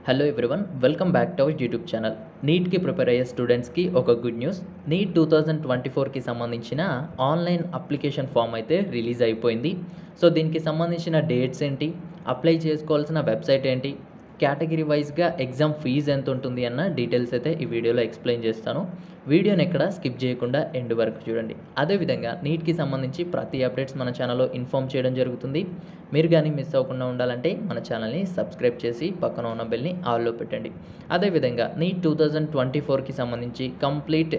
Hello everyone, welcome back to our YouTube channel. నీట్కి prepare అయ్యే స్టూడెంట్స్కి ఒక గుడ్ న్యూస్. నీట్ 2024కి సంబంధించిన ఆన్లైన్ అప్లికేషన్ ఫామ్ అయితే రిలీజ్ అయిపోయింది. సో దీనికి సంబంధించిన డేట్స్ ఏంటి, అప్లై చేసుకోవాల్సిన వెబ్సైట్ ఏంటి, కేటగిరీ వైజ్గా ఎగ్జామ్ ఫీజు ఎంత ఉంటుంది అన్న డీటెయిల్స్ అయితే ఈ వీడియోలో ఎక్స్ప్లెయిన్ చేస్తాను. వీడియోని ఎక్కడ స్కిప్ చేయకుండా ఎండ్ వరకు చూడండి. అదేవిధంగా నీట్కి సంబంధించి ప్రతి అప్డేట్స్ మన ఛానల్లో ఇన్ఫామ్ చేయడం జరుగుతుంది. మీరు కానీ మిస్ అవ్వకుండా ఉండాలంటే మన ఛానల్ని సబ్స్క్రైబ్ చేసి పక్కన ఉన్న బెల్ని ఆల్లో పెట్టండి. అదేవిధంగా నీట్ 2024కి సంబంధించి కంప్లీట్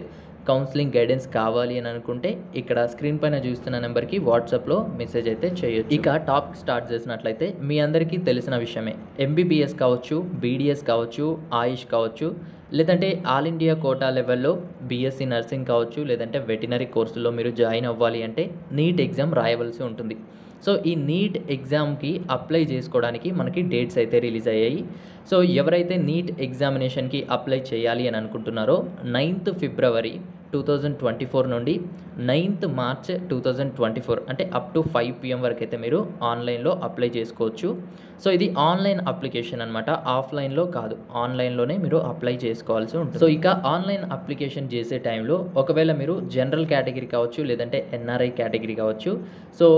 కౌన్సిలింగ్ గైడెన్స్ కావాలి అని అనుకుంటే ఇక్కడ స్క్రీన్ పైన చూస్తున్న నెంబర్కి వాట్సాప్లో మెసేజ్ అయితే చేయొచ్చు. ఇక టాపిక్ స్టార్ట్ చేసినట్లయితే మీ అందరికీ తెలిసిన విషయమే, ఎంబీబీఎస్ కావచ్చు, బీడీఎస్ కావచ్చు, ఆయుష్ కావచ్చు, లేదంటే ఆల్ ఇండియా కోటా లెవెల్లో బీఎస్సీ నర్సింగ్ కావచ్చు, లేదంటే వెటనరీ కోర్సులో మీరు జాయిన్ అవ్వాలి అంటే నీట్ ఎగ్జామ్ రాయవలసి ఉంటుంది. సో ఈ నీట్ ఎగ్జామ్కి అప్లై చేసుకోవడానికి మనకి డేట్స్ అయితే రిలీజ్ అయ్యాయి. సో ఎవరైతే నీట్ ఎగ్జామినేషన్కి అప్లై చేయాలి అని అనుకుంటున్నారో 9th ఫిబ్రవరి 2024 నుండి 9th మార్చ్ 2024 అంటే అప్ టు 5 PM వరకు అయితే మీరు ఆన్లైన్లో అప్లై చేసుకోవచ్చు. సో ఇది ఆన్లైన్ అప్లికేషన్ అనమాట, ఆఫ్లైన్లో కాదు, ఆన్లైన్లోనే మీరు అప్లై చేసుకోవాల్సి ఉంటుంది. సో ఇక ఆన్లైన్ అప్లికేషన్ చేసే టైంలో ఒకవేళ మీరు జనరల్ కేటగిరీ కావచ్చు, లేదంటే ఎన్ఆర్ఐ కేటగిరీ కావచ్చు, సో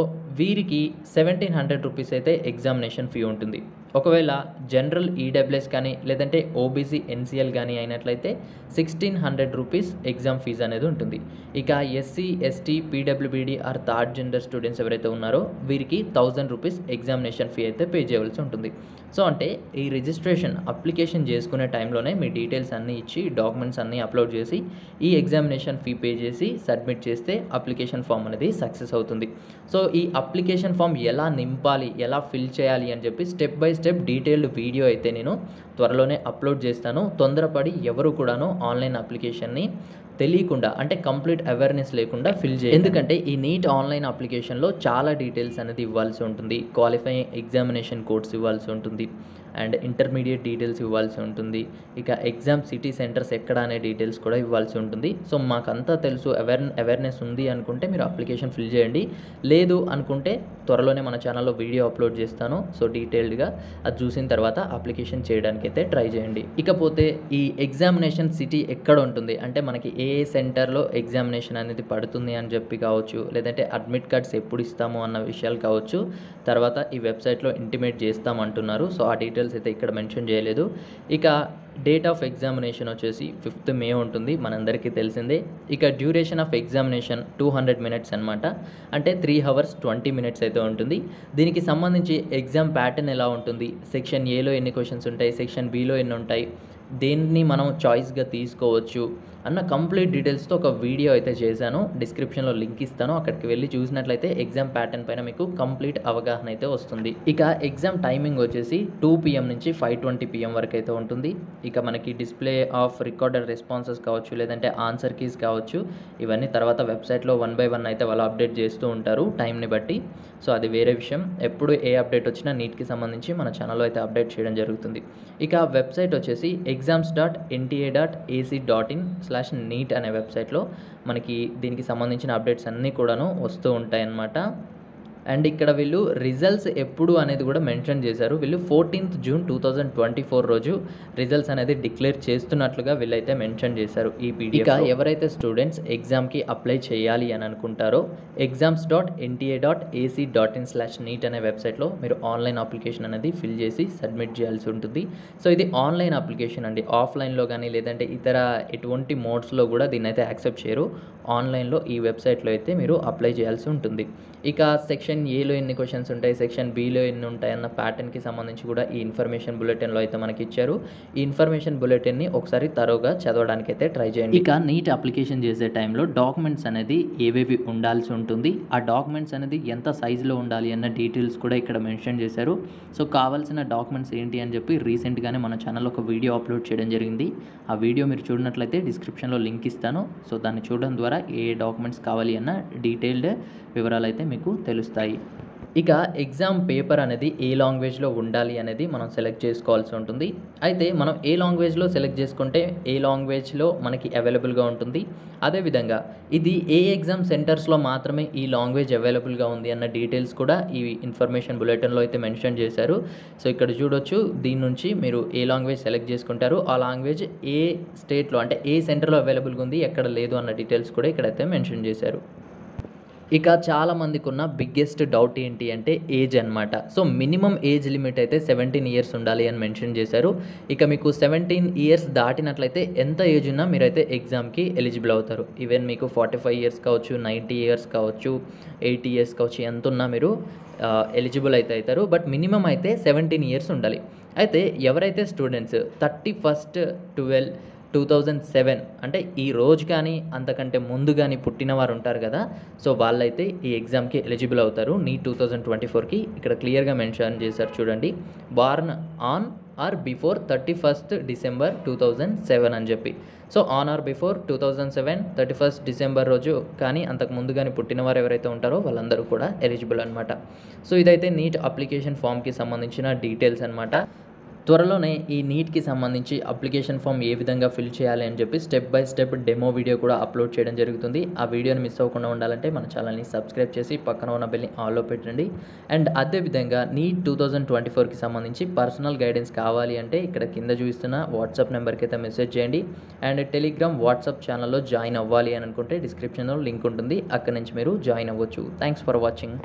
వీరికి 1700 రూపీస్ అయితే ఎగ్జామినేషన్ ఫీ ఉంటుంది. ఒకవేళ జనరల్ ఈడబ్ల్యూఎస్ కానీ లేదంటే ఓబీసీ ఎన్సిఎల్ కానీ అయినట్లయితే 1600 రూపీస్ ఎగ్జామ్ ఫీజు అనేది ఉంటుంది. ఇక SC ST PWBD or third gender students ఎవరైతే ఉన్నారో వీరికి 1000 రూపీస్ ఎగ్జామినేషన్ ఫీ అయితే పే చేయవలసి ఉంటుంది. సో అంటే ఈ రిజిస్ట్రేషన్ అప్లికేషన్ చేసుకునే టైంలోనే మీ డీటెయిల్స్ అన్నీ ఇచ్చి డాక్యుమెంట్స్ అన్నీ అప్లోడ్ చేసి ఈ ఎగ్జామినేషన్ ఫీ పే చేసి సబ్మిట్ చేస్తే అప్లికేషన్ ఫామ్ అనేది సక్సెస్ అవుతుంది. సో ఈ అప్లికేషన్ ఫామ్ ఎలా నింపాలి, ఎలా ఫిల్ చేయాలి అని చెప్పి step by step detailed video అయితే నేను త్వరలోనే అప్లోడ్ చేస్తాను. తొందరపడి ఎవరు కూడాను ఆన్లైన్ అప్లికేషన్ని తెలియకుండా అంటే కంప్లీట్ అవేర్నెస్ లేకుండా ఫిల్ చేయాలి. ఎందుకంటే ఈ నీట్ ఆన్లైన్ అప్లికేషన్లో చాలా డీటెయిల్స్ అనేది ఇవ్వాల్సి ఉంటుంది. క్వాలిఫైయింగ్ ఎగ్జామినేషన్ కోడ్స్ ఇవ్వాల్సి ఉంటుంది, అండ్ ఇంటర్మీడియట్ డీటెయిల్స్ ఇవ్వాల్సి ఉంటుంది. ఇక ఎగ్జామ్ సిటీ సెంటర్స్ ఎక్కడ అనే డీటెయిల్స్ కూడా ఇవ్వాల్సి ఉంటుంది. సో మాకంతా తెలుసు, అవేర్నెస్ ఉంది అనుకుంటే మీరు అప్లికేషన్ ఫిల్ చేయండి. లేదు అనుకుంటే త్వరలోనే మన ఛానల్లో వీడియో అప్లోడ్ చేస్తాను. సో డీటెయిల్డ్గా అది చూసిన తర్వాత అప్లికేషన్ చేయడానికి అయితే ట్రై చేయండి. ఇకపోతే ఈ ఎగ్జామినేషన్ సిటీ ఎక్కడ ఉంటుంది అంటే మనకి ఏ సెంటర్లో ఎగ్జామినేషన్ అనేది పడుతుంది అని చెప్పి కావచ్చు, లేదంటే అడ్మిట్ కార్డ్స్ ఎప్పుడు ఇస్తాము అన్న విషయాలు కావచ్చు, తర్వాత ఈ వెబ్సైట్లో ఇంటిమేట్ చేస్తామంటున్నారు. సో ఆ డీటెయిల్స్ అయితే ఇక్కడ మెన్షన్ చేయలేదు. ఇక డేట్ ఆఫ్ ఎగ్జామినేషన్ వచ్చేసి 5th మే ఉంటుంది, మనందరికీ తెలిసిందే. ఇక డ్యూరేషన్ ఆఫ్ ఎగ్జామినేషన్ 200 మినిట్స్ అనమాట, అంటే 3 hours 20 minutes అయితే ఉంటుంది. దీనికి సంబంధించి ఎగ్జామ్ ప్యాటర్న్ ఎలా ఉంటుంది, సెక్షన్ ఏలో ఎన్ని క్వశ్చన్స్ ఉంటాయి, సెక్షన్ బిలో ఎన్ని ఉంటాయి, దేన్ని మనం చాయిస్గా తీసుకోవచ్చు అన్న కంప్లీట్ డీటెయిల్స్తో ఒక వీడియో అయితే చేశాను. డిస్క్రిప్షన్లో లింక్ ఇస్తాను, అక్కడికి వెళ్ళి చూసినట్లయితే ఎగ్జామ్ ప్యాటర్న్ పైన మీకు కంప్లీట్ అవగాహన అయితే వస్తుంది. ఇక ఎగ్జామ్ టైమింగ్ వచ్చేసి 2 PM నుంచి 5:20 PM వరకు అయితే ఉంటుంది. ఇక మనకి డిస్ప్లే ఆఫ్ రికార్డెడ్ రెస్పాన్సెస్ కావచ్చు, లేదంటే ఆన్సర్ కీస్ కావచ్చు, ఇవన్నీ తర్వాత వెబ్సైట్లో 1 by 1 అయితే వాళ్ళు అప్డేట్ చేస్తూ ఉంటారు టైంని బట్టి. సో అది వేరే విషయం. ఎప్పుడు ఏ అప్డేట్ వచ్చినా నీట్కి సంబంధించి మన ఛానల్లో అయితే అప్డేట్ చేయడం జరుగుతుంది. ఇక వెబ్సైట్ వచ్చేసి exams.nta.ac.in/neet అనే వెబ్సైట్లో మనకి దీనికి సంబంధించిన అప్డేట్స్ అన్నీ కూడాను వస్తూ ఉంటాయి అన్నమాట. అండ్ ఇక్కడ వీళ్ళు రిజల్ట్స్ ఎప్పుడు అనేది కూడా మెన్షన్ చేశారు. వీళ్ళు 14th June 2024 రోజు రిజల్ట్స్ అనేది డిక్లేర్ చేస్తున్నట్లుగా వీళ్ళైతే మెన్షన్ చేశారు ఈ పీడిఎఫ్. ఇక ఎవరైతే స్టూడెంట్స్ ఎగ్జామ్కి అప్లై చేయాలి అని అనుకుంటారో exams.nta.ac.in/neet అనే వెబ్సైట్లో మీరు ఆన్లైన్ అప్లికేషన్ అనేది ఫిల్ చేసి సబ్మిట్ చేయాల్సి ఉంటుంది. సో ఇది ఆన్లైన్ అప్లికేషన్ అండి, ఆఫ్లైన్లో కానీ లేదంటే ఇతర ఎటువంటి మోడ్స్లో కూడా దీన్ని అయితే యాక్సెప్ట్ చేయరు. ఆన్లైన్లో ఈ వెబ్సైట్లో అయితే మీరు అప్లై చేయాల్సి ఉంటుంది. ఇక సెక్షన్ ఏలో ఎన్ని క్వశ్చన్స్ ఉంటాయి, సెక్షన్ బిలో ఎన్ని ఉంటాయి అన్న ప్యాటర్న్కి సంబంధించి కూడా ఈ ఇన్ఫర్మేషన్ బులెటిన్లో అయితే మనకి ఇచ్చారు. ఈ ఇన్ఫర్మేషన్ బులెటిన్ని ఒకసారి తరోగా చదవడానికి అయితే ట్రై చేయండి. ఇక నీట్ అప్లికేషన్ చేసే టైంలో డాక్యుమెంట్స్ అనేది ఏవేవి ఉండాల్సి ఉంటుంది, ఆ డాక్యుమెంట్స్ అనేది ఎంత సైజులో ఉండాలి అన్న డీటెయిల్స్ కూడా ఇక్కడ మెన్షన్ చేశారు. సో కావాల్సిన డాక్యుమెంట్స్ ఏంటి అని చెప్పి రీసెంట్గానే మన ఛానల్లో ఒక వీడియో అప్లోడ్ చేయడం జరిగింది. ఆ వీడియో మీరు చూడనట్లయితే డిస్క్రిప్షన్లో లింక్ ఇస్తాను. సో దాన్ని చూడడం ద్వారా ఏ డాక్యుమెంట్స్ కావాలి అన్న డీటెయిల్డ్ వివరాలు అయితే మీకు తెలుస్తాయి. ఇక ఎగ్జామ్ పేపర్ అనేది ఏ లాంగ్వేజ్‌లో ఉండాలి అనేది మనం సెలెక్ట్ చేసుకోవాల్సి ఉంటుంది. అయితే మనం ఏ లాంగ్వేజ్‌లో సెలెక్ట్ చేసుకుంటే ఏ లాంగ్వేజ్‌లో మనకి అవైలబుల్‌గా ఉంటుంది. అదేవిధంగా ఇది ఏ ఎగ్జామ్ సెంటర్స్‌లో మాత్రమే ఈ లాంగ్వేజ్ అవైలబుల్‌గా ఉంది అన్న డీటెయిల్స్ కూడా ఈ ఇన్ఫర్మేషన్ బులెటిన్‌లో అయితే మెన్షన్ చేశారు. సో, ఇక్కడ చూడొచ్చు దీని నుంచి మీరు ఏ లాంగ్వేజ్ సెలెక్ట్ చేసుకుంటారో ఆ లాంగ్వేజ్ ఏ స్టేట్‌లో అంటే ఏ సెంటర్‌లో అవైలబుల్‌గా ఉంది, ఎక్కడ లేదు అన్న డీటెయిల్స్ కూడా ఇక్కడైతే మెన్షన్ చేశారు. ఇక చాలామందికున్న బిగ్గెస్ట్ డౌట్ ఏంటి అంటే ఏజ్ అనమాట. సో, మినిమమ్ ఏజ్ లిమిట్ అయితే 17 ఇయర్స్ ఉండాలి అని మెన్షన్ చేశారు. ఇక మీకు 17 ఇయర్స్ దాటినట్లయితే ఎంత ఏజ్ ఉన్నా మీరైతే ఎగ్జామ్‌కి ఎలిజిబుల్ అవుతారు. ఈవెన్ మీకు 45 ఇయర్స్ కావచ్చు, 90 ఇయర్స్ కావచ్చు, 80 ఇయర్స్ కావచ్చు, ఎంతున్నా మీరు ఎలిజిబుల్ అయితే అవుతారు. బట్ మినిమమ్ అయితే 17 ఇయర్స్ ఉండాలి. అయితే ఎవరైతే స్టూడెంట్స్ 31/12/2007 అంటే ఈ రోజు కానీ, అంతకంటే ముందు గానీ పుట్టినవారు ఉంటారు కదా! సో, వాళ్ళైతే ఈ ఎగ్జామ్‌కి ఎలిజిబుల్ అవుతారు. నీట్ 2024కి ఇక్కడ క్లియర్‌గా మెన్షన్ చేశారు చూడండి. Born on are before 31st December 2007 అని చెప్పి. So, on are before 2007 31st December రోజు కానీ, అంతకు ముందు గానీ పుట్టినవారు ఎవరైతే ఉంటారో వాళ్ళందరూ కూడా ఎలిజిబుల్ అనమాట. సో, ఇదైతే నీట్ అప్లికేషన్ ఫామ్‌కి సంబంధించిన డీటెయిల్స్ అనమాట. త్వరలోనే ఈ నీట్‌కి సంబంధించి అప్లికేషన్ ఫామ్ ఏ విధంగా ఫిల్ చేయాలి అని చెప్పి step by step demo video కూడా అప్లోడ్ చేయడం జరుగుతుంది. ఆ వీడియోని మిస్ అవ్వకుండా ఉండాలంటే మన ఛానల్‌ని సబ్స్క్రైబ్ చేసి పక్కన ఉన్న బెల్‌ని ఆల్‌లో పెట్టండి. అండ్ అదేవిధంగా నీట్ 2024కి సంబంధించి పర్సనల్ గైడెన్స్ కావాలి అంటే ఇక్కడ కింద చూపిస్తున్న వాట్సాప్ నెంబర్‌కి అయితే మెసేజ్ చేయండి. అండ్ టెలిగ్రామ్, వాట్సాప్ ఛానల్‌లో జాయిన్ అవ్వాలి అని అనుకుంటే డిస్క్రిప్షన్‌లో లింక్ ఉంటుంది. అక్కడి నుంచి మీరు జాయిన్ అవ్వచ్చు. Thanks for watching.